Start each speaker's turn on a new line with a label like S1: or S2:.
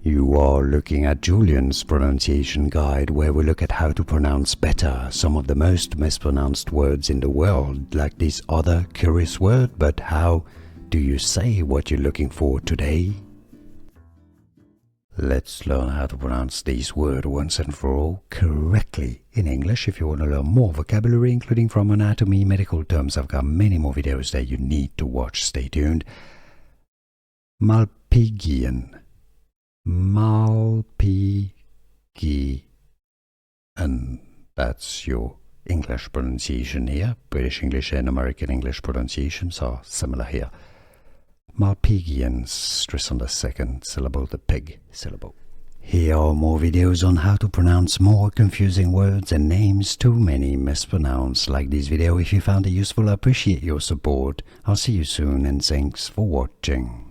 S1: You are looking at Julian's pronunciation guide, where we look at how to pronounce better some of the most mispronounced words in the world, like this other curious word. But how do you say what you're looking for today? Let's learn how to pronounce this word once and for all correctly in English. If you want to learn more vocabulary, including from anatomy, medical terms, I've got many more videos that you need to watch. Stay tuned. Malpighian. Malpighian. That's your English pronunciation here. British English and American English pronunciations are similar here. Malpighian, stress on the second syllable, the pig syllable. Here are more videos on how to pronounce more confusing words and names too many mispronounced. Like this video if you found it useful. I appreciate your support. I'll see you soon and thanks for watching.